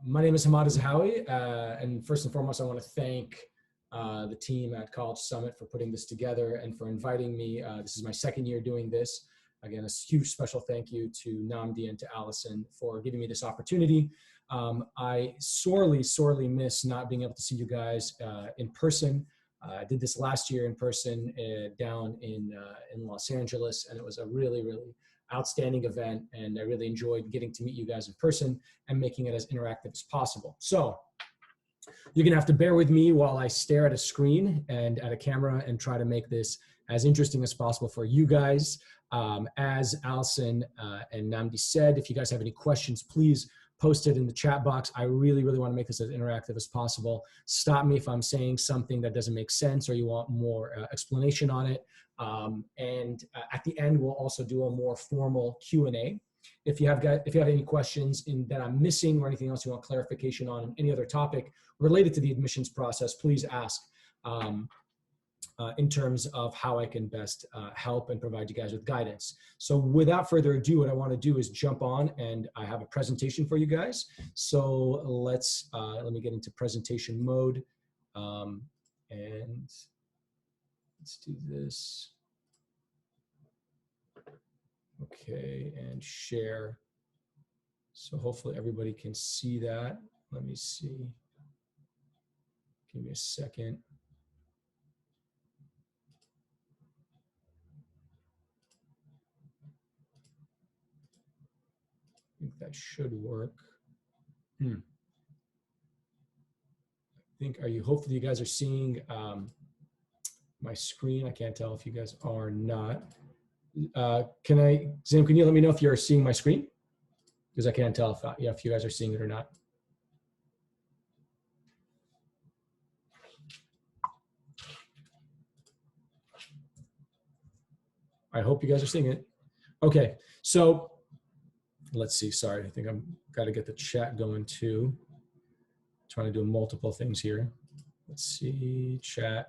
My name is Hamada Zahawi, and first and foremost, I want to thank the team at College Summit for putting this together and for inviting me. This is my second year doing this. Again, a huge special thank you to Namdi and to Allison for giving me this opportunity. I sorely miss not being able to see you guys in person. I did this last year in person down in Los Angeles, and it was a really outstanding event, and I really enjoyed getting to meet you guys in person and making it as interactive as possible. So you're gonna have to bear with me while I stare at a screen and at a camera and try to make this as interesting as possible for you guys. As Allison and Namdi said, if you guys have any questions, please post it in the chat box. I really want to make this as interactive as possible. Stop me if I'm saying something that doesn't make sense or you want more explanation on it. At the end, we'll also do a more formal Q&A. If you have any questions that I'm missing or anything else you want clarification on any other topic related to the admissions process, please ask in terms of how I can best help and provide you guys with guidance. So without further ado, what I want to do is jump on, and I have a presentation for you guys. So let me get into presentation mode, and let's do this. Okay, and share. So hopefully everybody can see that. Let me see. Give me a second. I think that should work. I think, hopefully you guys are seeing my screen. I can't tell if you guys are not. Zim, can you let me know if you're seeing my screen? Because I can't tell if you guys are seeing it or not. I hope you guys are seeing it. Okay, so let's see. Sorry, I think I'm got to get the chat going too. Trying to do multiple things here. Let's see, chat.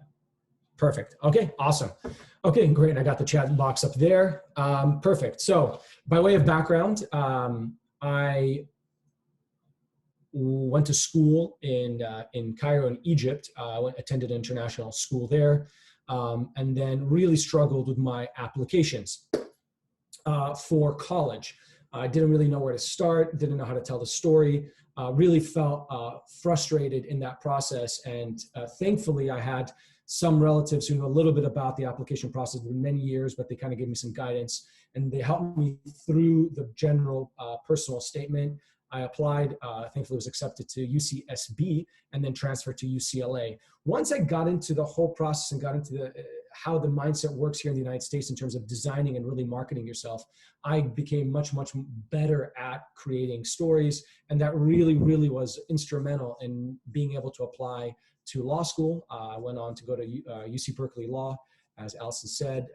Perfect. Okay, awesome. Okay, great. I got the chat box up there. Perfect. So by way of background, I went to school in Cairo in Egypt. I attended an international school there, and then really struggled with my applications for college. I didn't really know where to start, didn't know how to tell the story, really felt frustrated in that process. And thankfully, I had some relatives who know a little bit about the application process for many years, but they kind of gave me some guidance, and they helped me through the general personal statement. I applied, thankfully was accepted to UCSB, and then transferred to UCLA. Once I got into the whole process and got into how the mindset works here in the United States in terms of designing and really marketing yourself, I became much better at creating stories, and that really was instrumental in being able to apply to law school. I went on to go to UC Berkeley Law, as Allison said,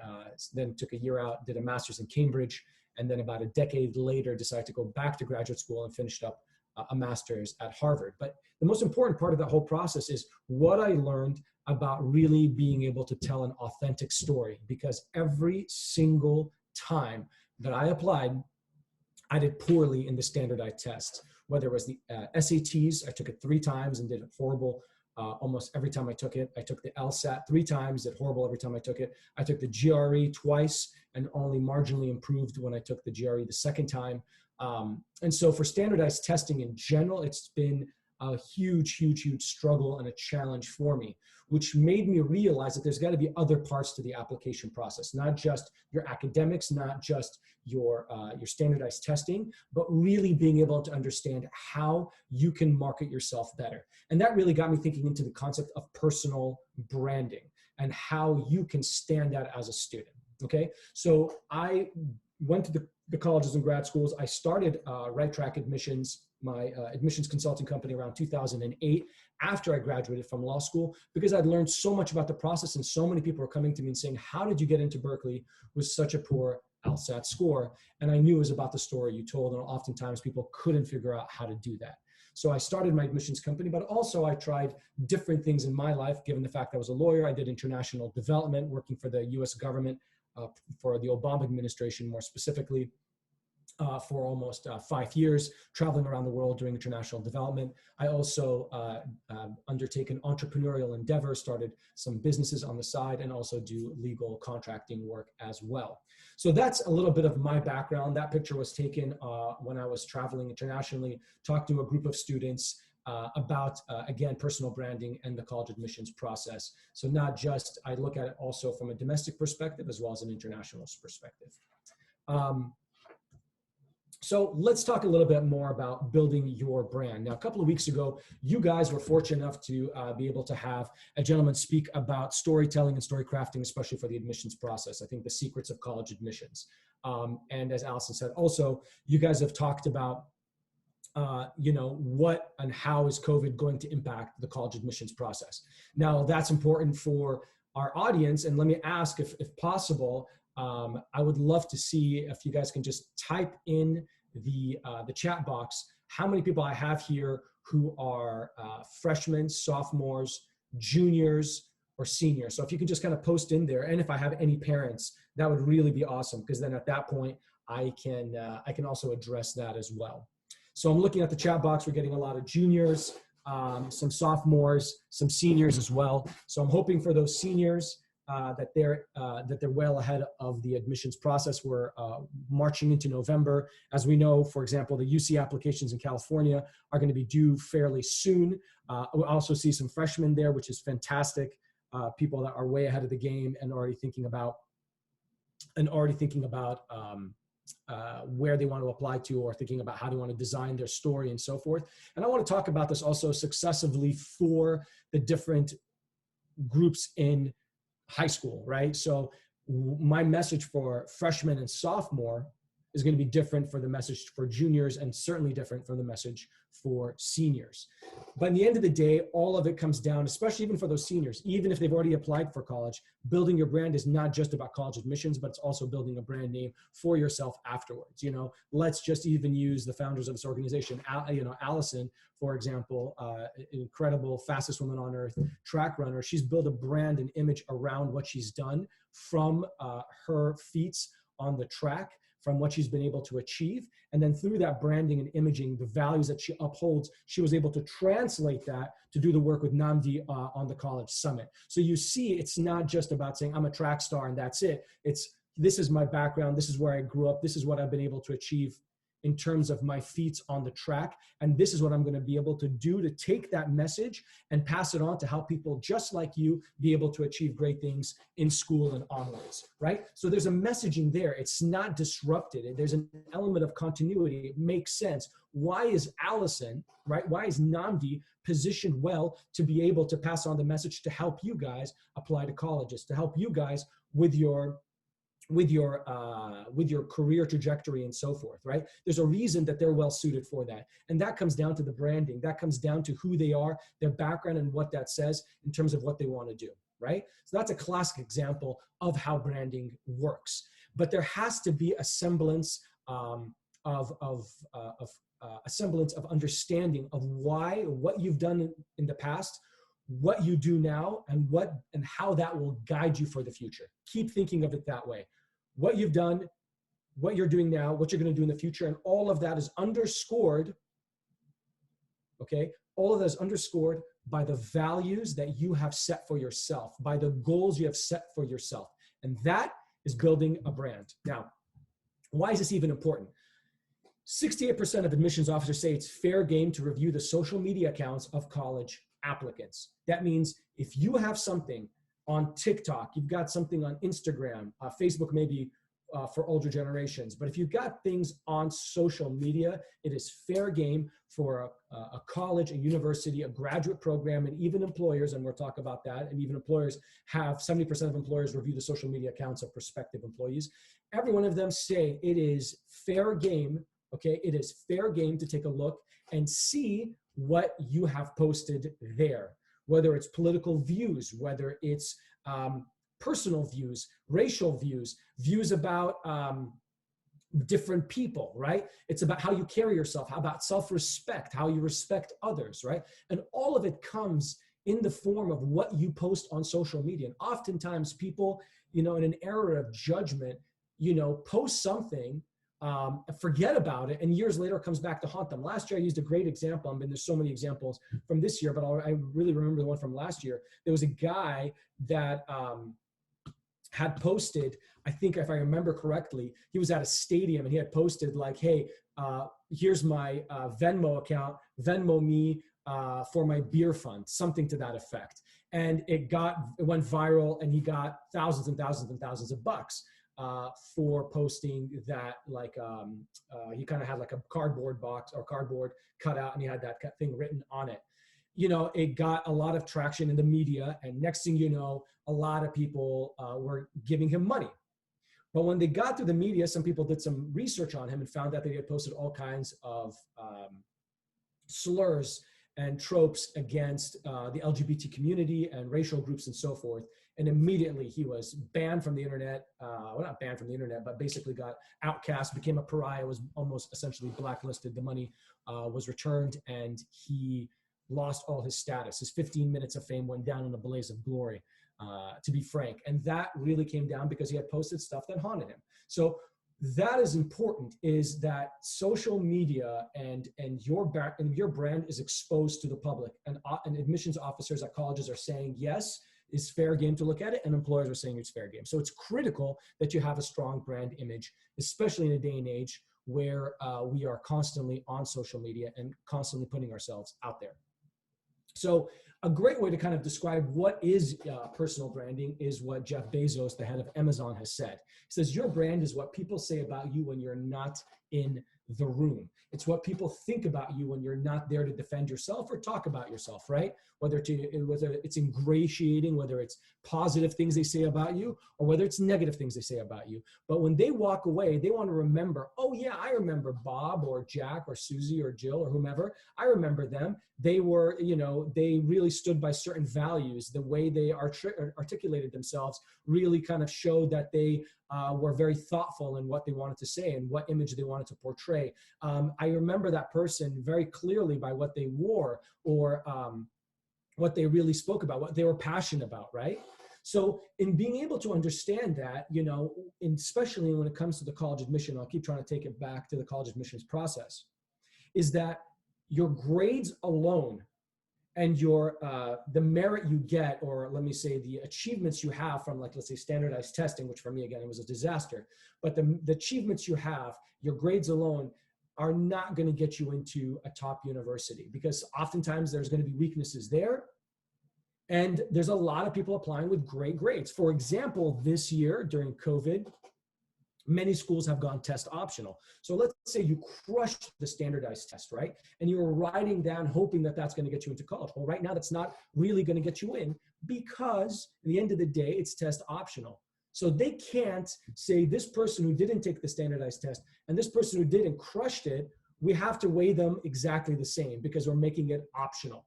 then took a year out, did a master's in Cambridge, and then about a decade later decided to go back to graduate school and finished up a master's at Harvard. But the most important part of that whole process is what I learned about really being able to tell an authentic story, because every single time that I applied, I did poorly in the standardized tests. Whether it was the SATs, I took it 3 times and did horrible almost every time I took it. I took the LSAT 3 times, did horrible every time I took it. I took the GRE twice and only marginally improved when I took the GRE the second time. And so for standardized testing in general, it's been a huge struggle and a challenge for me, which made me realize that there's got to be other parts to the application process, not just your academics, not just your standardized testing, but really being able to understand how you can market yourself better. And that really got me thinking into the concept of personal branding and how you can stand out as a student. Okay, so I went to the colleges and grad schools. I started RightTrack Admissions, my admissions consulting company, around 2008 after I graduated from law school, because I'd learned so much about the process, and so many people were coming to me and saying, how did you get into Berkeley with such a poor LSAT score? And I knew it was about the story you told, and oftentimes people couldn't figure out how to do that. So I started my admissions company, but also I tried different things in my life, given the fact that I was a lawyer. I did international development, working for the US government, for the Obama administration more specifically. for almost 5 years, traveling around the world doing international development. I also undertake an entrepreneurial endeavor, started some businesses on the side, and also do legal contracting work as well. So that's a little bit of my background. That picture was taken when I was traveling internationally, talked to a group of students about, again, personal branding and the college admissions process. So not just, I look at it also from a domestic perspective as well as an international perspective. So let's talk a little bit more about building your brand. Now, a couple of weeks ago, you guys were fortunate enough to be able to have a gentleman speak about storytelling and story crafting, especially for the admissions process. I think the secrets of college admissions. And as Allison said, also, you guys have talked about what and how is COVID going to impact the college admissions process. Now, that's important for our audience. And let me ask, if possible, I would love to see if you guys can just type in the chat box how many people I have here who are freshmen, sophomores, juniors, or seniors. So if you can just kind of post in there, and if I have any parents, that would really be awesome, because then at that point I can also address that as well. So I'm looking at the chat box. We're getting a lot of juniors, some sophomores, some seniors as well. So I'm hoping for those seniors that they're well ahead of the admissions process. We're marching into November. As we know, for example, the UC applications in California are going to be due fairly soon. We'll also see some freshmen there, which is fantastic. People that are way ahead of the game and already thinking about where they want to apply to, or thinking about how they want to design their story and so forth. And I want to talk about this also successively for the different groups in high school, right? So my message for freshmen and sophomore is going to be different for the message for juniors, and certainly different from the message for seniors. But in the end of the day, all of it comes down, especially even for those seniors, even if they've already applied for college, building your brand is not just about college admissions, but it's also building a brand name for yourself afterwards. Let's just even use the founders of this organization, Allison, for example, incredible, fastest woman on earth, track runner. She's built a brand and image around what she's done, from her feats on the track, from what she's been able to achieve. And then through that branding and imaging, the values that she upholds, she was able to translate that to do the work with Namdi on the college summit. So you see, it's not just about saying, I'm a track star and that's it. This is my background. This is where I grew up. This is what I've been able to achieve in terms of my feats on the track. And this is what I'm going to be able to do to take that message and pass it on to help people just like you be able to achieve great things in school and onwards, right? So there's a messaging there. It's not disrupted. There's an element of continuity. It makes sense. Why is Allison, right? Why is Namdi positioned well to be able to pass on the message to help you guys apply to colleges, to help you guys with your career trajectory and so forth, right? There's a reason that they're well suited for that. And that comes down to the branding. That comes down to who they are, their background, and what that says in terms of what they want to do, right? So that's a classic example of how branding works. But there has to be a semblance of understanding of what you've done in the past, what you do now, and how that will guide you for the future. Keep thinking of it that way. What you've done, what you're doing now, what you're going to do in the future, and all of that is underscored, okay? All of that is underscored by the values that you have set for yourself, by the goals you have set for yourself. And that is building a brand. Now, why is this even important? 68% of admissions officers say it's fair game to review the social media accounts of college applicants. That means if you have something on TikTok, you've got something on Instagram, Facebook maybe for older generations, but if you've got things on social media, it is fair game for a college, a university, a graduate program, and even employers, and we'll talk about that, and even employers have 70% of employers review the social media accounts of prospective employees. Every one of them say it is fair game, okay? It is fair game to take a look and see what you have posted there, whether it's political views, whether it's personal views, racial views, views about different people, right? It's about how you carry yourself, how about self-respect, how you respect others, right? And all of it comes in the form of what you post on social media. And oftentimes people, in an era of judgment, post something forget about it, and years later it comes back to haunt them. Last year I used a great example, and there's so many examples from this year, but I really remember the one from last year. There was a guy that had posted, I think if I remember correctly, he was at a stadium and he had posted like, hey, here's my Venmo account, Venmo me for my beer fund, something to that effect. And it went viral, and he got thousands and thousands and thousands of bucks for posting that. Like he kind of had like a cardboard box or cardboard cut out, and he had that thing written on it. You know, it got a lot of traction in the media, and next thing you know, a lot of people were giving him money. But when they got through the media, some people did some research on him and found out that he had posted all kinds of slurs and tropes against the LGBT community and racial groups and so forth. And immediately he was banned from the internet. Well, not banned from the internet, but basically got outcast, became a pariah, was almost essentially blacklisted. The money was returned, and he lost all his status. His 15 minutes of fame went down in a blaze of glory, to be frank. And that really came down because he had posted stuff that haunted him. So that is important, is that social media and your brand is exposed to the public, and admissions officers at colleges are saying, yes, it's fair game to look at it, and employers are saying it's fair game. So it's critical that you have a strong brand image, especially in a day and age where we are constantly on social media and constantly putting ourselves out there. So a great way to kind of describe what is personal branding is what Jeff Bezos, the head of Amazon, has said. He says, your brand is what people say about you when you're not in the room. It's what people think about you when you're not there to defend yourself or talk about yourself, right? Whether it's ingratiating, whether it's positive things they say about you, or whether it's negative things they say about you. But when they walk away, they want to remember, oh yeah, I remember Bob or Jack or Susie or Jill or whomever. I remember them. They were, they really stood by certain values. The way they articulated themselves really kind of showed that they were very thoughtful in what they wanted to say and what image they wanted to portray. I remember that person very clearly by what they wore, or what they really spoke about, what they were passionate about, right? So in being able to understand that, especially when it comes to the college admission, I'll keep trying to take it back to the college admissions process, is that your grades alone and your the merit you get, or let me say the achievements you have from, like, let's say standardized testing, which for me, again, it was a disaster, but the achievements you have, your grades alone, are not going to get you into a top university, because oftentimes there's going to be weaknesses there. And there's a lot of people applying with great grades. For example, this year during COVID, many schools have gone test optional. So let's say you crushed the standardized test, right? And you were writing down, hoping that that's going to get you into college. Well, right now that's not really going to get you in, because at the end of the day, it's test optional. So they can't say this person who didn't take the standardized test and this person who did and crushed it, we have to weigh them exactly the same because we're making it optional.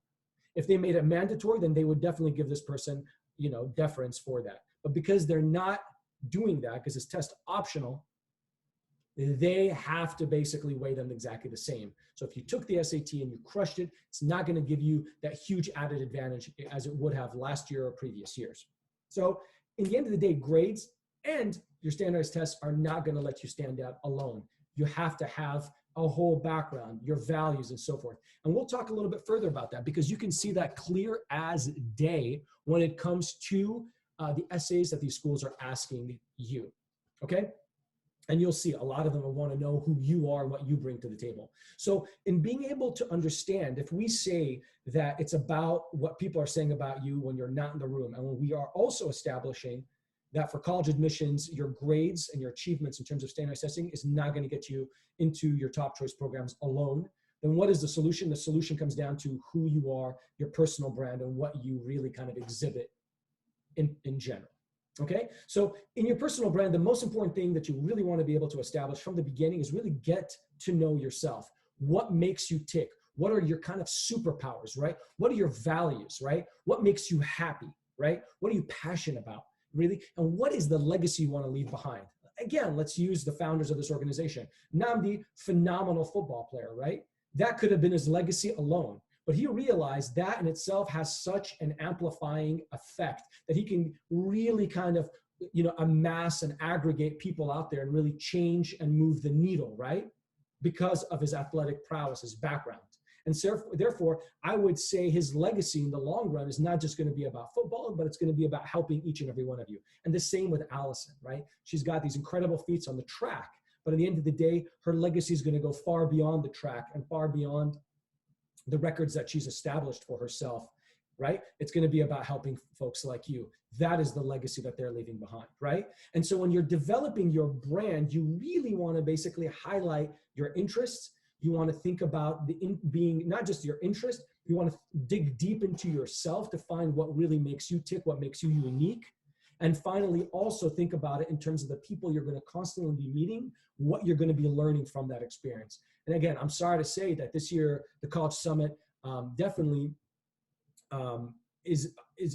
If they made it mandatory, then they would definitely give this person, deference for that. But because they're not doing that, because it's test optional, they have to basically weigh them exactly the same. So if you took the SAT and you crushed it, it's not going to give you that huge added advantage as it would have last year or previous years. So in the end of the day, grades and your standardized tests are not going to let you stand out alone. You have to have a whole background, your values and so forth. And we'll talk a little bit further about that, because you can see that clear as day when it comes to the essays that these schools are asking you, okay? And you'll see a lot of them will want to know who you are and what you bring to the table. So in being able to understand, if we say that it's about what people are saying about you when you're not in the room, and when we are also establishing that for college admissions, your grades and your achievements in terms of standardized testing is not going to get you into your top choice programs alone, then what is the solution? The solution comes down to who you are, your personal brand, and what you really kind of exhibit in general. Okay, so in your personal brand, the most important thing that you really want to be able to establish from the beginning is really get to know yourself. What makes you tick? What are your kind of superpowers, right? What are your values, right? What makes you happy, right? What are you passionate about, really? And what is the legacy you want to leave behind? Again, let's use the founders of this organization. Nnamdi, phenomenal football player, right? That could have been his legacy alone. But he realized that in itself has such an amplifying effect that he can really kind of amass and aggregate people out there and really change and move the needle, right? Because of his athletic prowess, his background. And so, therefore, I would say his legacy in the long run is not just going to be about football, but it's going to be about helping each and every one of you. And the same with Allison, right? She's got these incredible feats on the track, but at the end of the day, her legacy is going to go far beyond the track and far beyond the records that she's established for herself, right? It's going to be about helping folks like you. That is the legacy that they're leaving behind, right? And so when you're developing your brand, you really want to basically highlight your interests. You want to think about being not just your interest, you want to dig deep into yourself to find what really makes you tick, what makes you unique. And finally, also think about it in terms of the people you're going to constantly be meeting, what you're going to be learning from that experience. And again, I'm sorry to say that this year, the College Summit definitely is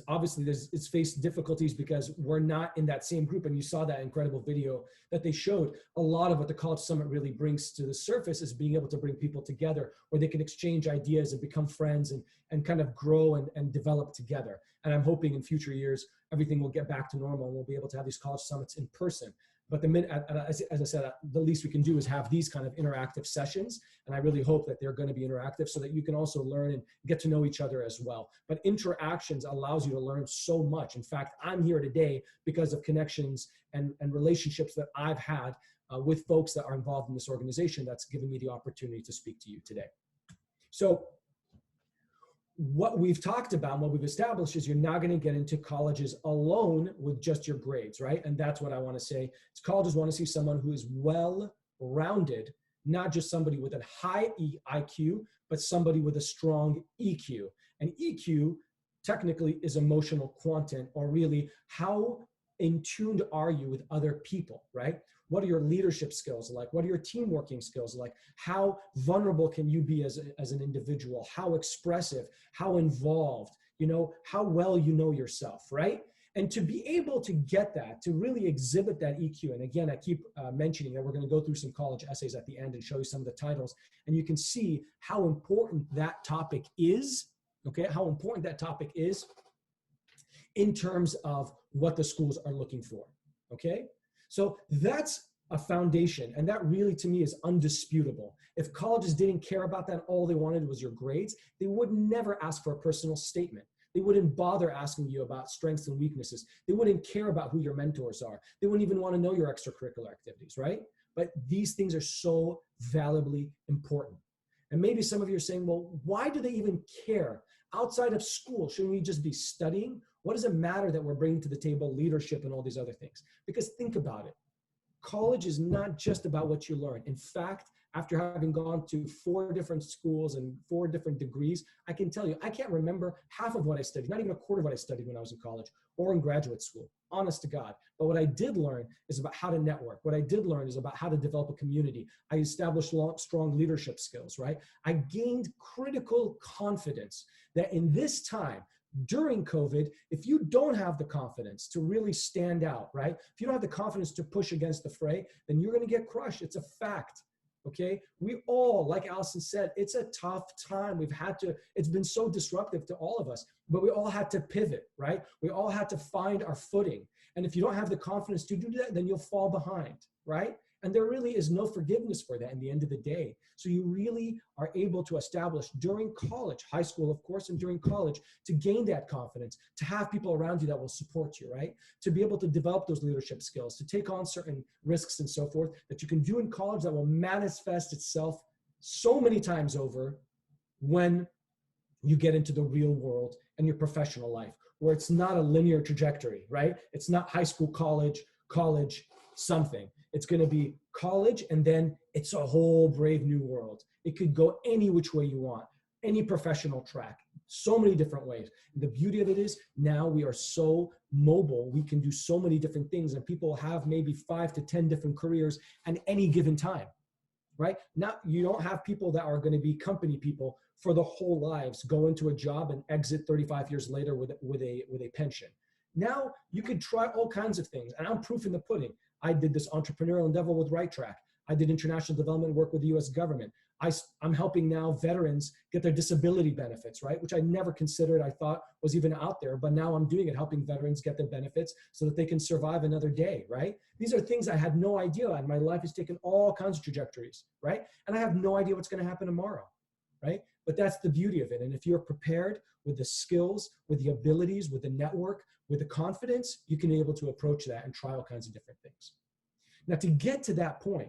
obviously it's faced difficulties because we're not in that same group. And you saw that incredible video that they showed. A lot of what the College Summit really brings to the surface is being able to bring people together where they can exchange ideas and become friends and kind of grow and develop together. And I'm hoping in future years, everything will get back to normal and we'll be able to have these college summits in person. But as I said, the least we can do is have these kind of interactive sessions. And I really hope that they're going to be interactive so that you can also learn and get to know each other as well. But interactions allows you to learn so much. In fact, I'm here today because of connections and relationships that I've had with folks that are involved in this organization that's given me the opportunity to speak to you today. So what we've talked about and what we've established is you're not going to get into colleges alone with just your grades, right? And that's what I want to say. Colleges want to see someone who is well-rounded, not just somebody with a high IQ, but somebody with a strong EQ. And EQ technically is emotional quotient, or really how in tune are you with other people, right? What are your leadership skills like? What are your team working skills like? How vulnerable can you be as an individual? How expressive, how involved, how well you know yourself, right? And to be able to get that, to really exhibit that EQ, and again, I keep mentioning that we're going to go through some college essays at the end and show you some of the titles, and you can see how important that topic is, okay? How important that topic is in terms of what the schools are looking for, okay? So that's a foundation, and that really, to me, is undisputable. If colleges didn't care about that, all they wanted was your grades, they would never ask for a personal statement. They wouldn't bother asking you about strengths and weaknesses. They wouldn't care about who your mentors are. They wouldn't even want to know your extracurricular activities, right? But these things are so valuably important. And maybe some of you are saying, well, why do they even care? Outside of school, shouldn't we just be studying? What does it matter that we're bringing to the table leadership and all these other things? Because think about it. College is not just about what you learn. In fact, after having gone to 4 different schools and 4 different degrees, I can tell you, I can't remember half of what I studied, not even a quarter of what I studied when I was in college or in graduate school, honest to God. But what I did learn is about how to network. What I did learn is about how to develop a community. I established strong leadership skills, right? I gained critical confidence that in this time, during COVID, if you don't have the confidence to really stand out, right? If you don't have the confidence to push against the fray, then you're going to get crushed. It's a fact. Okay. We all, like Allison said, it's a tough time. It's been so disruptive to all of us, but we all had to pivot, right? We all had to find our footing. And if you don't have the confidence to do that, then you'll fall behind, right? And there really is no forgiveness for that in the end of the day. So you really are able to establish during college, high school, of course, and during college, to gain that confidence, to have people around you that will support you, right? To be able to develop those leadership skills, to take on certain risks and so forth that you can do in college that will manifest itself so many times over when you get into the real world and your professional life, where it's not a linear trajectory, right? It's not high school, college, something. It's going to be college, and then it's a whole brave new world. It could go any which way you want, any professional track, so many different ways. And the beauty of it is now we are so mobile. We can do so many different things, and people have maybe 5 to 10 different careers at any given time, right? Now you don't have people that are going to be company people for the whole lives, go into a job and exit 35 years later with a pension. Now you could try all kinds of things, and I'm proof in the pudding. I did this entrepreneurial endeavor with RightTrack. I did international development work with the US government. I'm helping now veterans get their disability benefits, right? Which I never considered, I thought was even out there, but now I'm doing it, helping veterans get their benefits so that they can survive another day, right? These are things I had no idea, and my life has taken all kinds of trajectories, right? And I have no idea what's going to happen tomorrow, right? But that's the beauty of it. And if you're prepared with the skills, with the abilities, with the network, with the confidence, you can be able to approach that and try all kinds of different things. Now, to get to that point,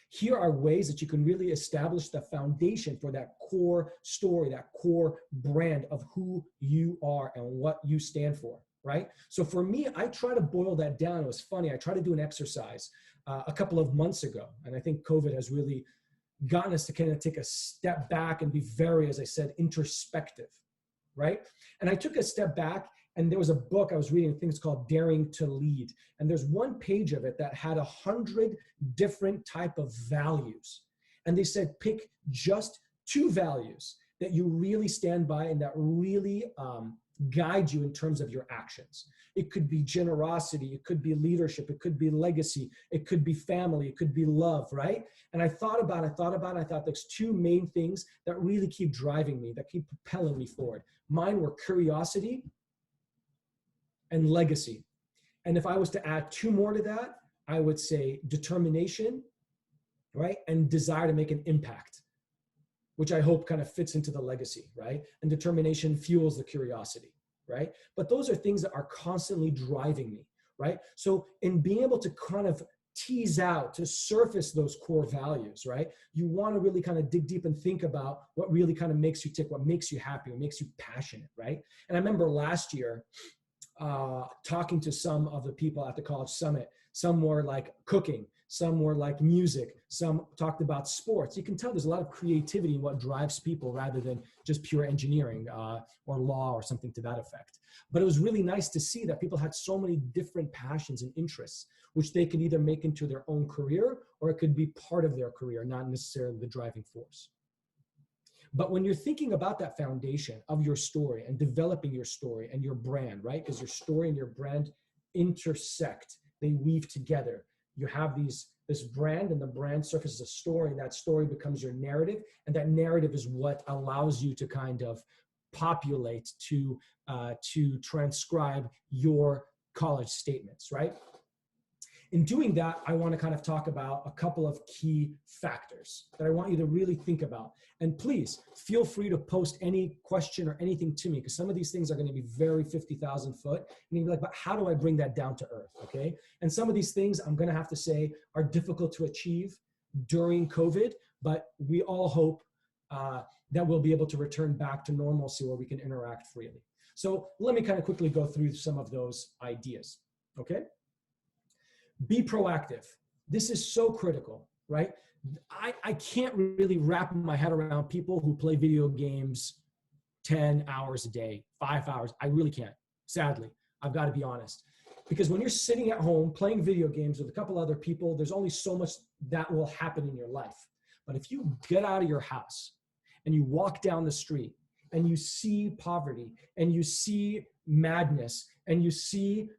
here are ways that you can really establish the foundation for that core story, that core brand of who you are and what you stand for, right? So for me, I try to boil that down. It was funny. I tried to do an exercise a couple of months ago, and I think COVID has really gotten us to kind of take a step back and be very, as I said, introspective, right? And I took a step back, and there was a book I was reading, I think it's called Daring to Lead. And there's one page of it that had 100 different type of values. And they said, pick just 2 values that you really stand by and that really guide you in terms of your actions. It could be generosity, it could be leadership, it could be legacy, it could be family, it could be love, right? And I thought there's 2 main things that really keep driving me, that keep propelling me forward. Mine were curiosity and legacy. And if I was to add 2 more to that, I would say determination, right? And desire to make an impact, which I hope kind of fits into the legacy, right? And determination fuels the curiosity, right? But those are things that are constantly driving me, right? So in being able to kind of tease out, to surface those core values, right? You want to really kind of dig deep and think about what really kind of makes you tick, what makes you happy, what makes you passionate, right? And I remember last year, talking to some of the people at the college summit. Some were like cooking, some were like music, some talked about sports. You can tell there's a lot of creativity in what drives people rather than just pure engineering or law or something to that effect. But it was really nice to see that people had so many different passions and interests, which they could either make into their own career or it could be part of their career, not necessarily the driving force. But when you're thinking about that foundation of your story and developing your story and your brand, right? Because your story and your brand intersect, they weave together. You have this brand, and the brand surfaces a story, and that story becomes your narrative. And that narrative is what allows you to kind of populate, to transcribe your college statements, right? In doing that, I want to kind of talk about a couple of key factors that I want you to really think about. And please feel free to post any question or anything to me, because some of these things are going to be very 50,000 foot. And you'll be like, but how do I bring that down to earth? Okay. And some of these things I'm going to have to say are difficult to achieve during COVID, but we all hope that we'll be able to return back to normalcy where we can interact freely. So let me kind of quickly go through some of those ideas. Okay. Be proactive. This is so critical, right? I can't really wrap my head around people who play video games 10 hours a day, 5 hours. I really can't, sadly. I've got to be honest. Because when you're sitting at home playing video games with a couple other people, there's only so much that will happen in your life. But if you get out of your house and you walk down the street and you see poverty and you see madness and you see,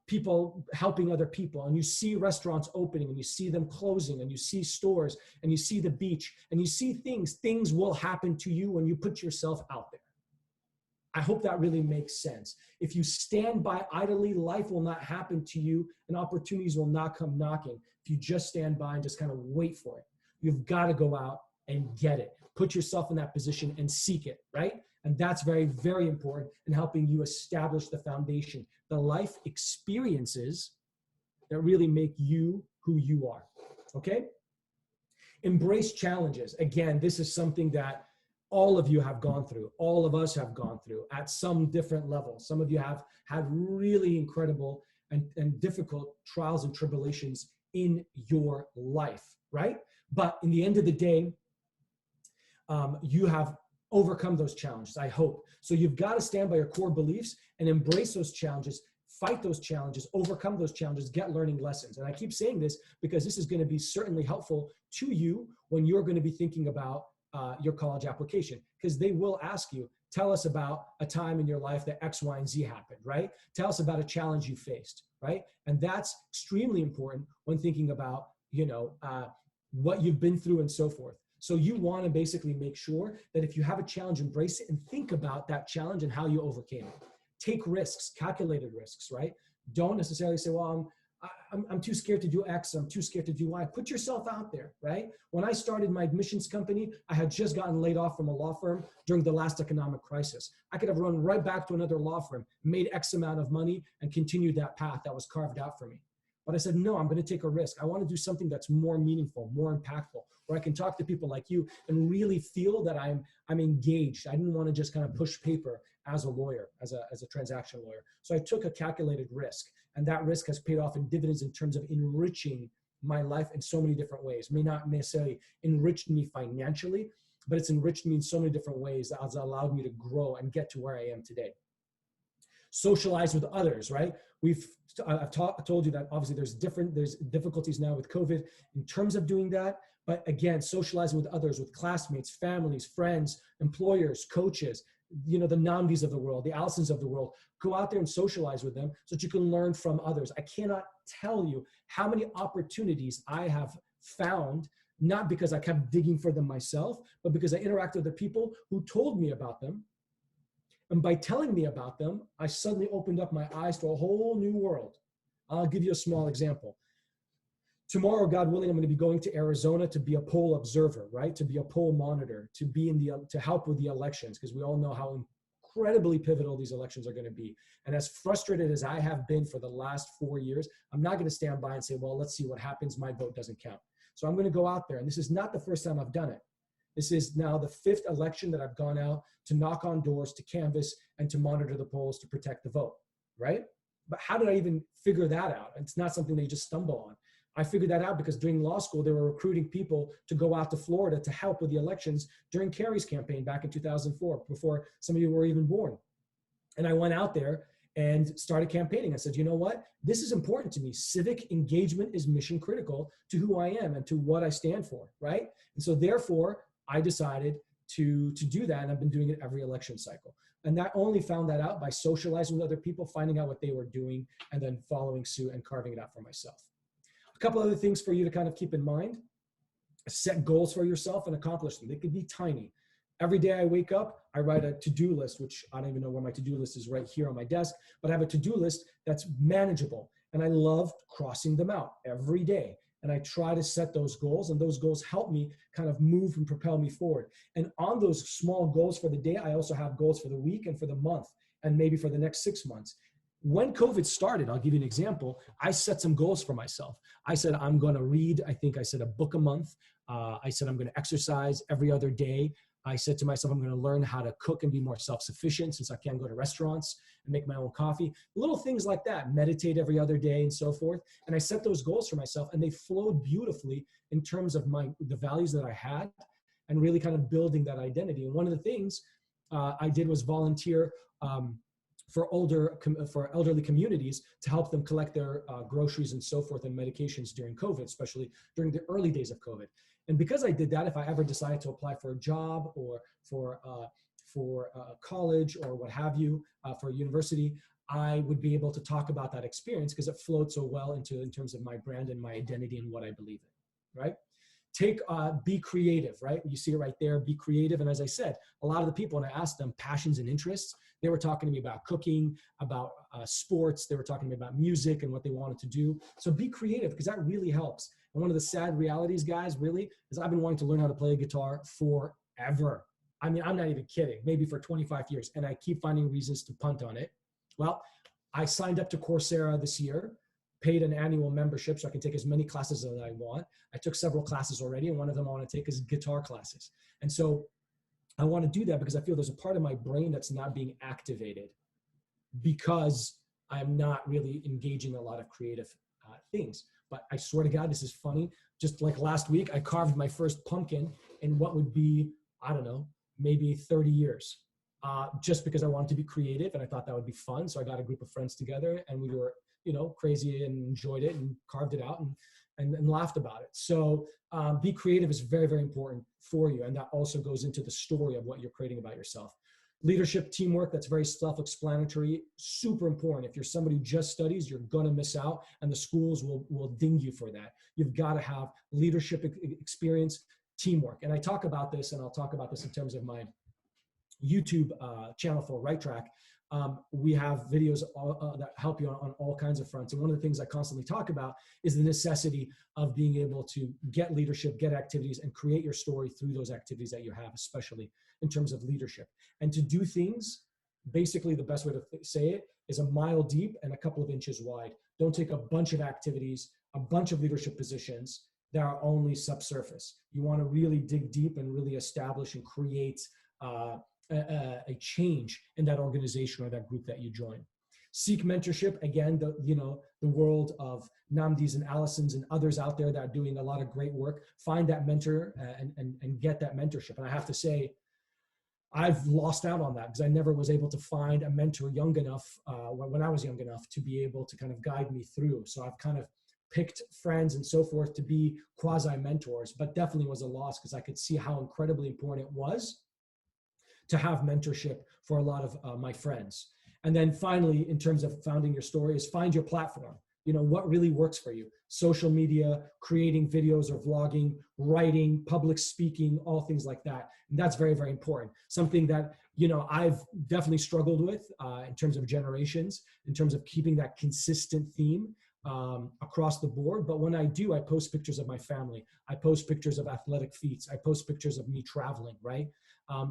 people helping other people, and you see restaurants opening and you see them closing, and you see stores and you see the beach and you see things will happen to you when you put yourself out there. I hope that really makes sense. If you stand by idly, life will not happen to you and opportunities will not come knocking. If you just stand by and just kind of wait for it, you've got to go out and get it. Put yourself in that position and seek it, right? And that's very, very important in helping you establish the foundation, the life experiences that really make you who you are, okay? Embrace challenges. Again, this is something that all of you have gone through. All of us have gone through at some different level. Some of you have had really incredible and difficult trials and tribulations in your life, right? But in the end of the day, you have overcome those challenges, I hope. So you've got to stand by your core beliefs and embrace those challenges, fight those challenges, overcome those challenges, get learning lessons. And I keep saying this because this is going to be certainly helpful to you when you're going to be thinking about your college application, because they will ask you, tell us about a time in your life that X, Y, and Z happened, right? Tell us about a challenge you faced, right? And that's extremely important when thinking about, what you've been through and so forth. So you want to basically make sure that if you have a challenge, embrace it and think about that challenge and how you overcame it. Take risks, calculated risks, right? Don't necessarily say, well, I'm too scared to do X, I'm too scared to do Y. Put yourself out there, right? When I started my admissions company, I had just gotten laid off from a law firm during the last economic crisis. I could have run right back to another law firm, made X amount of money, and continued that path that was carved out for me. But I said, no, I'm going to take a risk. I want to do something that's more meaningful, more impactful, where I can talk to people like you and really feel that I'm engaged. I didn't want to just kind of push paper as a lawyer, as a transaction lawyer. So I took a calculated risk, and that risk has paid off in dividends in terms of enriching my life in so many different ways. May not necessarily enriched me financially, but it's enriched me in so many different ways that has allowed me to grow and get to where I am today. Socialize with others, right? I've told you that obviously there's difficulties now with COVID in terms of doing that. But again, socializing with others, with classmates, families, friends, employers, coaches, the Namdis of the world, the Allisons of the world, go out there and socialize with them so that you can learn from others. I cannot tell you how many opportunities I have found, not because I kept digging for them myself, but because I interacted with the people who told me about them. And by telling me about them, I suddenly opened up my eyes to a whole new world. I'll give you a small example. Tomorrow, God willing, I'm going to be going to Arizona to be a poll observer, right? To be a poll monitor, to help with the elections, because we all know how incredibly pivotal these elections are going to be. And as frustrated as I have been for the last 4 years, I'm not going to stand by and say, well, let's see what happens. My vote doesn't count. So I'm going to go out there. And this is not the first time I've done it. This is now the 5th election that I've gone out to knock on doors, to canvass, and to monitor the polls to protect the vote, right? But how did I even figure that out? It's not something that you just stumble on. I figured that out because during law school, they were recruiting people to go out to Florida to help with the elections during Kerry's campaign back in 2004, before some of you were even born. And I went out there and started campaigning. I said, you know what? This is important to me. Civic engagement is mission critical to who I am and to what I stand for, right? And so therefore, I decided to do that, and I've been doing it every election cycle. And I only found that out by socializing with other people, finding out what they were doing, and then following suit and carving it out for myself. A couple other things for you to kind of keep in mind: set goals for yourself and accomplish them. They could be tiny. Every day I wake up, I write a to-do list, which I don't even know where my to-do list is, right here on my desk, but I have a to-do list that's manageable. And I love crossing them out every day. And I try to set those goals, and those goals help me kind of move and propel me forward. And on those small goals for the day, I also have goals for the week and for the month, and maybe for the next 6 months. When COVID started, I'll give you an example. I set some goals for myself. I said, I'm going to read, I think I said a book a month. I said, I'm going to exercise every other day. I said to myself, I'm going to learn how to cook and be more self-sufficient, since I can't go to restaurants and make my own coffee. Little things like that, meditate every other day and so forth. And I set those goals for myself, and they flowed beautifully in terms of the values that I had, and really kind of building that identity. And one of the things I did was volunteer for elderly communities to help them collect their groceries and so forth and medications during COVID, especially during the early days of COVID. And because I did that, if I ever decided to apply for a job or for college or what have you, for a university, I would be able to talk about that experience because it flowed so well in terms of my brand and my identity and what I believe in, right? Be creative, right? You see it right there, be creative. And as I said, a lot of the people, when I asked them passions and interests, they were talking to me about cooking, about sports. They were talking to me about music and what they wanted to do. So be creative, because that really helps. And one of the sad realities, guys, really, is I've been wanting to learn how to play a guitar forever. I mean, I'm not even kidding, maybe for 25 years. And I keep finding reasons to punt on it. Well, I signed up to Coursera this year, paid an annual membership so I can take as many classes as I want. I took several classes already, and one of them I want to take is guitar classes. And so I want to do that because I feel there's a part of my brain that's not being activated because I'm not really engaging a lot of creative things. But I swear to God, this is funny. Just like last week, I carved my first pumpkin in what would be, I don't know, maybe 30 years. Just because I wanted to be creative and I thought that would be fun. So I got a group of friends together and we were, crazy and enjoyed it and carved it out and laughed about it. So be creative is very, very important for you. And that also goes into the story of what you're creating about yourself. Leadership, teamwork, that's very self-explanatory, super important. If you're somebody who just studies, you're gonna miss out, and the schools will ding you for that. You've gotta have leadership experience, teamwork. And I talk about this, and I'll talk about this in terms of my YouTube channel for RightTrack. We have videos that help you on all kinds of fronts. And one of the things I constantly talk about is the necessity of being able to get leadership, get activities, and create your story through those activities that you have, especially in terms of leadership. And to do things, basically the best way to say it is a mile deep and a couple of inches wide. Don't take a bunch of activities, a bunch of leadership positions that are only subsurface. You want to really dig deep and really establish and create a change in that organization or that group that you join. Seek mentorship. Again, the world of Namdis and Allisons and others out there that are doing a lot of great work. Find that mentor and get that mentorship. And I have to say, I've lost out on that because I never was able to find a mentor young enough when I was young enough to be able to kind of guide me through. So I've kind of picked friends and so forth to be quasi mentors, but definitely was a loss because I could see how incredibly important it was to have mentorship for a lot of my friends. And then finally, in terms of founding your story, is find your platform. You know, what really works for you. Social media, creating videos or vlogging, writing, public speaking, all things like that. And that's very, very important. Something that, you know, I've definitely struggled with in terms of generations, in terms of keeping that consistent theme across the board. But when I do, I post pictures of my family. I post pictures of athletic feats. I post pictures of me traveling, right?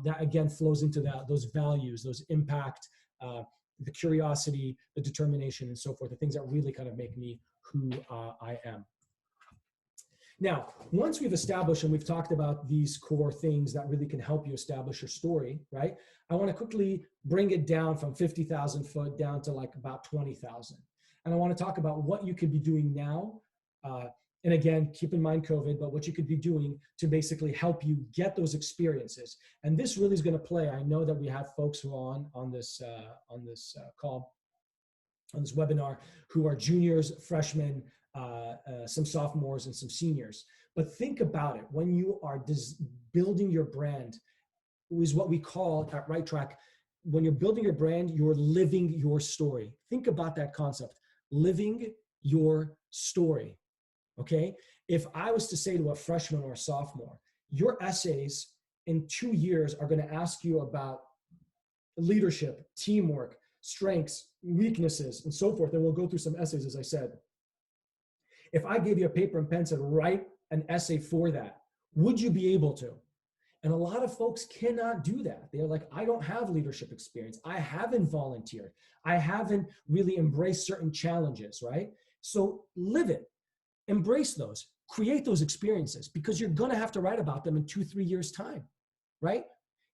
That again flows into those values, those impact, the curiosity, the determination, and so forth, the things that really kind of make me who I am. Now, once we've established and we've talked about these core things that really can help you establish your story, right? I want to quickly bring it down from 50,000 foot down to like about 20,000. And I want to talk about what you could be doing now. And again, keep in mind COVID, but what you could be doing to basically help you get those experiences. And this really is going to play. I know that we have folks who are on this call, on this webinar, who are juniors, freshmen, some sophomores, and some seniors. But think about it. When you are building your brand, is what we call at RightTrack, when you're building your brand, you're living your story. Think about that concept, living your story. Okay, if I was to say to a freshman or a sophomore, your essays in 2 years are going to ask you about leadership, teamwork, strengths, weaknesses, and so forth, and we'll go through some essays, as I said. If I gave you a paper and pen and said, write an essay for that, would you be able to? And a lot of folks cannot do that. They're like, I don't have leadership experience. I haven't volunteered. I haven't really embraced certain challenges, right? So live it. Embrace those, create those experiences, because you're going to have to write about them in 2-3 years' time, right?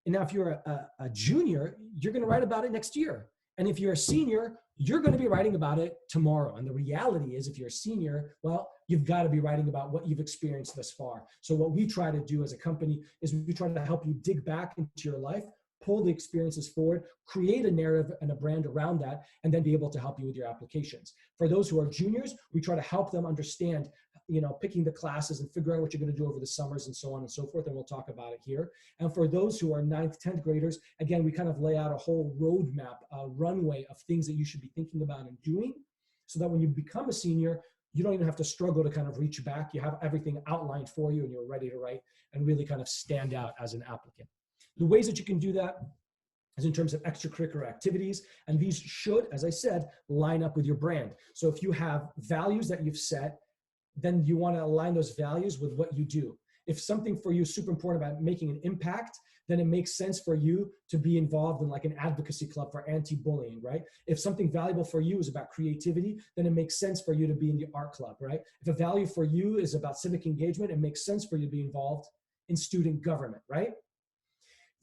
And now if you're a junior, you're going to write about it next year. And if you're a senior, you're going to be writing about it tomorrow. And the reality is, if you're a senior, well, you've got to be writing about what you've experienced thus far. So what we try to do as a company is we try to help you dig back into your life, pull the experiences forward, create a narrative and a brand around that, and then be able to help you with your applications. For those who are juniors, we try to help them understand, you know, picking the classes and figuring out what you're going to do over the summers and so on and so forth, and we'll talk about it here. And for those who are 9th, 10th graders, again, we kind of lay out a whole roadmap, a runway of things that you should be thinking about and doing, so that when you become a senior, you don't even have to struggle to kind of reach back. You have everything outlined for you and you're ready to write and really kind of stand out as an applicant. The ways that you can do that is in terms of extracurricular activities, and these should, as I said, line up with your brand. So if you have values that you've set, then you want to align those values with what you do. If something for you is super important about making an impact, then it makes sense for you to be involved in like an advocacy club for anti-bullying, right? If something valuable for you is about creativity, then it makes sense for you to be in the art club, right? If a value for you is about civic engagement, it makes sense for you to be involved in student government, right?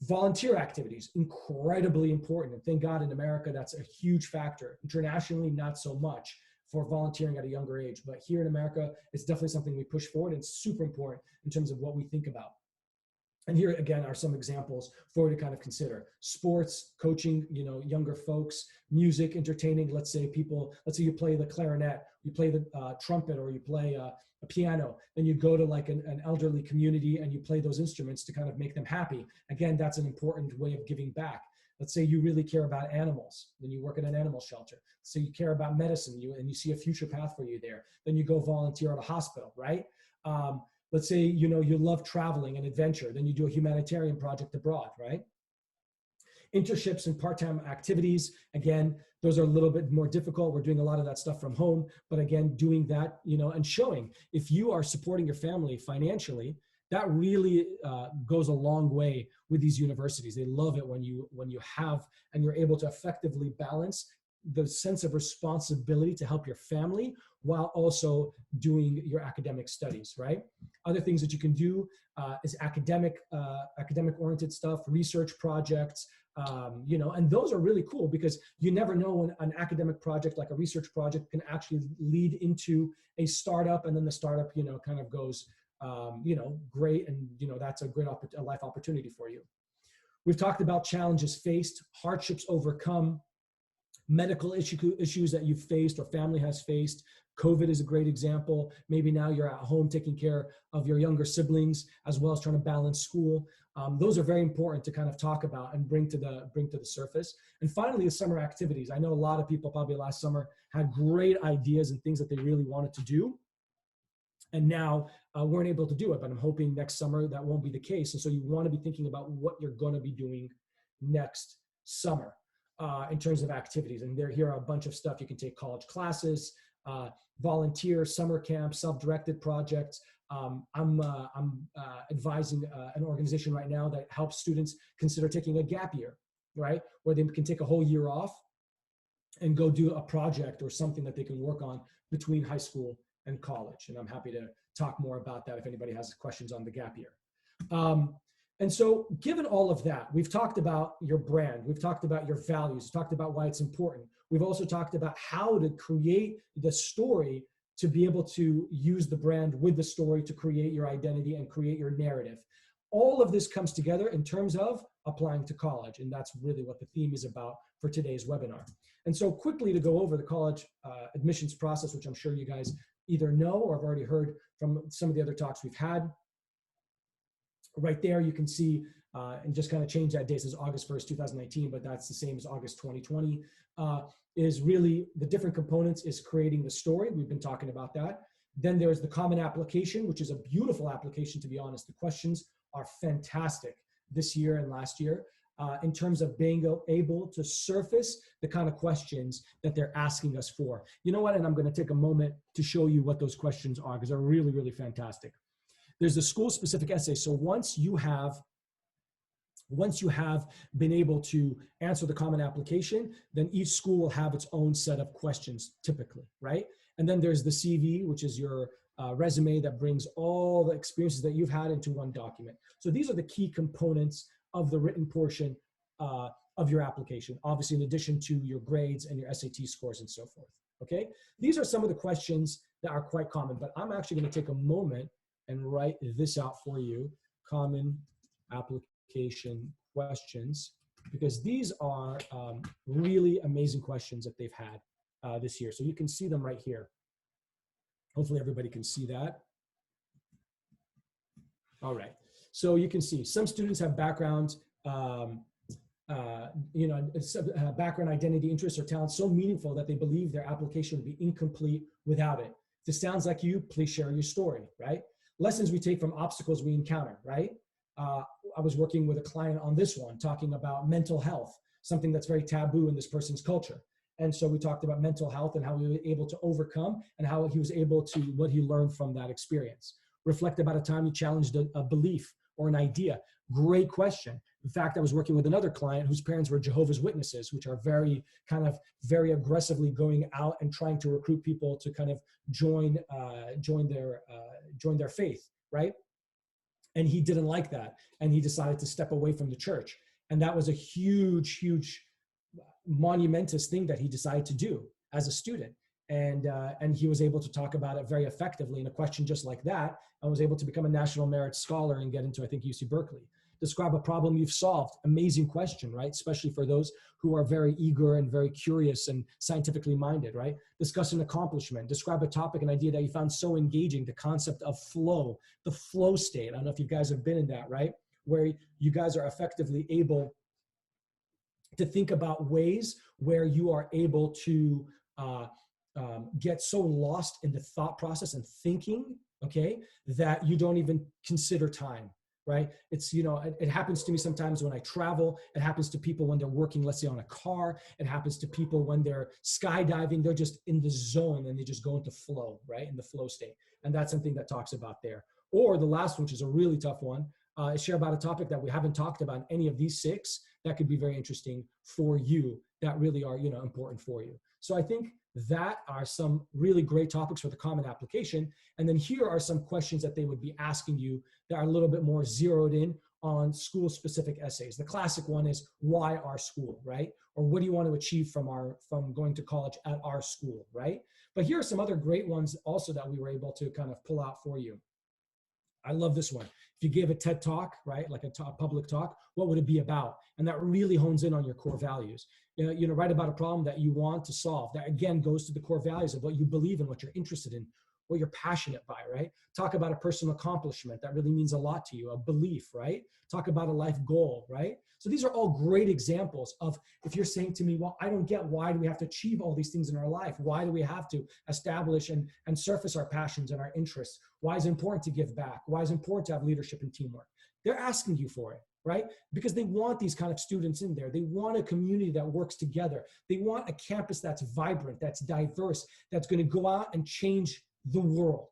Volunteer activities, incredibly important. And thank God in America, that's a huge factor. Internationally, not so much for volunteering at a younger age. But here in America, it's definitely something we push forward, and it's super important in terms of what we think about. And here again are some examples for you to kind of consider: sports, coaching, younger folks, music, entertaining. Let's say you play the clarinet, you play the trumpet, or you play a piano. Then you go to like an elderly community and you play those instruments to kind of make them happy. Again, that's an important way of giving back. Let's say you really care about animals, then you work at an animal shelter. So you care about medicine, and you see a future path for you there. Then you go volunteer at a hospital, right? Let's say, you love traveling and adventure, then you do a humanitarian project abroad, right? Internships and part-time activities, again, those are a little bit more difficult. We're doing a lot of that stuff from home, but again, doing that, and showing if you are supporting your family financially, that really goes a long way with these universities. They love it when you have and you're able to effectively balance the sense of responsibility to help your family while also doing your academic studies, right? Other things that you can do is academic oriented stuff, research projects, and those are really cool because you never know when an academic project like a research project can actually lead into a startup, and then the startup, kind of goes, great, and that's a great life opportunity for you. We've talked about challenges faced, hardships overcome, medical issues that you've faced or family has faced. COVID is a great example. Maybe now you're at home taking care of your younger siblings as well as trying to balance school. Those are very important to kind of talk about and bring to the surface. And finally, the summer activities. I know a lot of people probably last summer had great ideas and things that they really wanted to do, and now weren't able to do it. But I'm hoping next summer that won't be the case. And so you want to be thinking about what you're going to be doing next summer in terms of activities. And here are a bunch of stuff. You can take college classes, volunteer, summer camp, self-directed projects. I'm advising an organization right now that helps students consider taking a gap year, right? Where they can take a whole year off and go do a project or something that they can work on between high school and college. And I'm happy to talk more about that if anybody has questions on the gap year. And so given all of that, we've talked about your brand, we've talked about your values, we've talked about why it's important. We've also talked about how to create the story to be able to use the brand with the story to create your identity and create your narrative. All of this comes together in terms of applying to college. And that's really what the theme is about for today's webinar. And so quickly to go over the college admissions process, which I'm sure you guys either know or have already heard from some of the other talks we've had. Right there, you can see, and just kind of change that date, it says August 1st, 2019, but that's the same as August 2020, is really the different components is creating the story. We've been talking about that. Then there's the common application, which is a beautiful application, to be honest. The questions are fantastic this year and last year in terms of being able to surface the kind of questions that they're asking us for. You know what? And I'm going to take a moment to show you what those questions are because they're really, really fantastic. There's the school-specific essay. So once you have been able to answer the common application, then each school will have its own set of questions typically, right? And then there's the CV, which is your resume that brings all the experiences that you've had into one document. So these are the key components of the written portion of your application, obviously in addition to your grades and your SAT scores and so forth, okay? These are some of the questions that are quite common, but I'm actually gonna take a moment and write this out for you, common application questions, because these are really amazing questions that they've had this year. So you can see them right here. Hopefully everybody can see that. All right, so you can see some students have backgrounds, background, identity, interests, or talents so meaningful that they believe their application would be incomplete without it. If this sounds like you, please share your story, right? Lessons we take from obstacles we encounter, right? I was working with a client on this one, talking about mental health, something that's very taboo in this person's culture. And so we talked about mental health and how we were able to overcome and how he was able to, what he learned from that experience. Reflect about a time he challenged a belief or an idea. Great question. In fact, I was working with another client whose parents were Jehovah's Witnesses, which are very aggressively going out and trying to recruit people to kind of join their faith, right? And he didn't like that. And he decided to step away from the church. And that was a huge, huge, monumentous thing that he decided to do as a student. And he was able to talk about it very effectively in a question just like that, and was able to become a National Merit Scholar and get into, I think, UC Berkeley. Describe a problem you've solved. Amazing question, right? Especially for those who are very eager and very curious and scientifically minded, right? Discuss an accomplishment. Describe a topic, an idea that you found so engaging, the concept of flow, the flow state. I don't know if you guys have been in that, right? Where you guys are effectively able to think about ways where you are able to get so lost in the thought process and thinking, okay, that you don't even consider time, right? It's, you know, it happens to me sometimes when I travel. It happens to people when they're working, let's say, on a car. It happens to people when they're skydiving. They're just in the zone and they just go into flow, right? In the flow state. And that's something that talks about there. Or the last one, which is a really tough one, is share about a topic that we haven't talked about in any of these 6 that could be very interesting for you, that really are, you know, important for you. So I think that are some really great topics for the common application. And then here are some questions that they would be asking you that are a little bit more zeroed in on school-specific essays. The classic one is, why our school, right? Or what do you want to achieve from going to college at our school, right? But here are some other great ones also that we were able to kind of pull out for you. I love this one. If you gave a TED talk, right, like a public talk, what would it be about? And that really hones in on your core values. You know, write about a problem that you want to solve. That again goes to the core values of what you believe in, what you're interested in, what you're passionate by, right? Talk about a personal accomplishment that really means a lot to you, a belief, right? Talk about a life goal, right? So these are all great examples of, if you're saying to me, well, I don't get, why do we have to achieve all these things in our life? Why do we have to establish and surface our passions and our interests? Why is it important to give back? Why is it important to have leadership and teamwork? They're asking you for it, right? Because they want these kind of students in there. They want a community that works together. They want a campus that's vibrant, that's diverse, that's going to go out and change the world.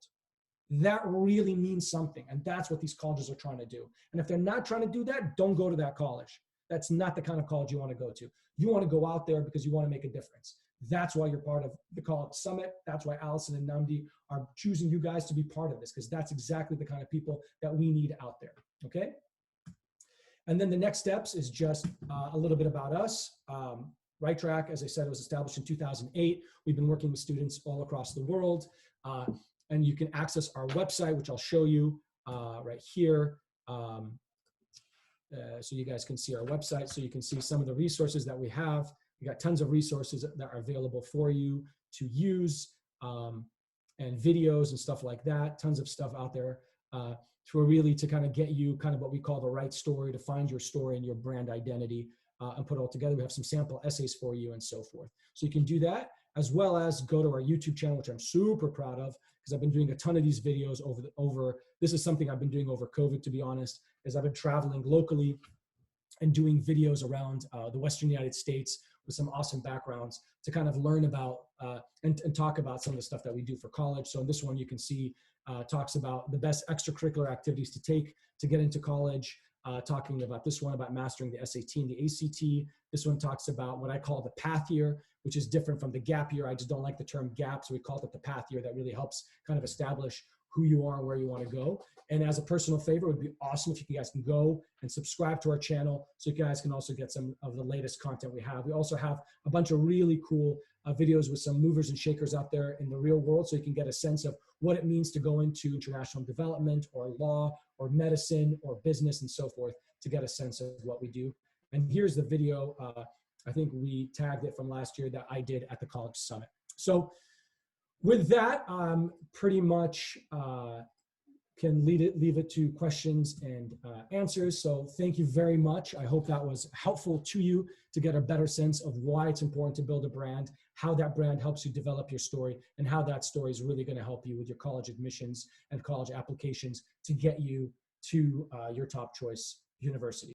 That really means something. And that's what these colleges are trying to do. And if they're not trying to do that, don't go to that college. That's not the kind of college you want to go to. You want to go out there because you want to make a difference. That's why you're part of the College Summit. That's why Allison and Namdi are choosing you guys to be part of this, because that's exactly the kind of people that we need out there, okay? And then the next steps is just a little bit about us. RightTrack, as I said, was established in 2008. We've been working with students all across the world. And you can access our website, which I'll show you right here. So you guys can see our website, so you can see some of the resources that we have. We got tons of resources that are available for you to use, and videos and stuff like that. Tons of stuff out there to kind of get you kind of what we call the right story, to find your story and your brand identity and put it all together. We have some sample essays for you and so forth. So you can do that, as well as go to our YouTube channel, which I'm super proud of, because I've been doing a ton of these videos this is something I've been doing over COVID, to be honest, is I've been traveling locally and doing videos around the Western United States with some awesome backgrounds to kind of learn about and talk about some of the stuff that we do for college. So in this one, you can see talks about the best extracurricular activities to take to get into college, talking about this one about mastering the SAT and the ACT. This one talks about what I call the path year, which is different from the gap year. I just don't like the term gap, so we call it the path year. That really helps kind of establish who you are and where you want to go. And as a personal favor, it would be awesome if you guys can go and subscribe to our channel so you guys can also get some of the latest content we have. We also have a bunch of really cool videos with some movers and shakers out there in the real world, so you can get a sense of what it means to go into international development or law or medicine or business and so forth, to get a sense of what we do. And here's the video, I think we tagged it from last year, that I did at the College Summit. So with that, pretty much can leave it to questions and answers. So thank you very much. I hope that was helpful to you to get a better sense of why it's important to build a brand, how that brand helps you develop your story, and how that story is really going to help you with your college admissions and college applications to get you to your top choice university.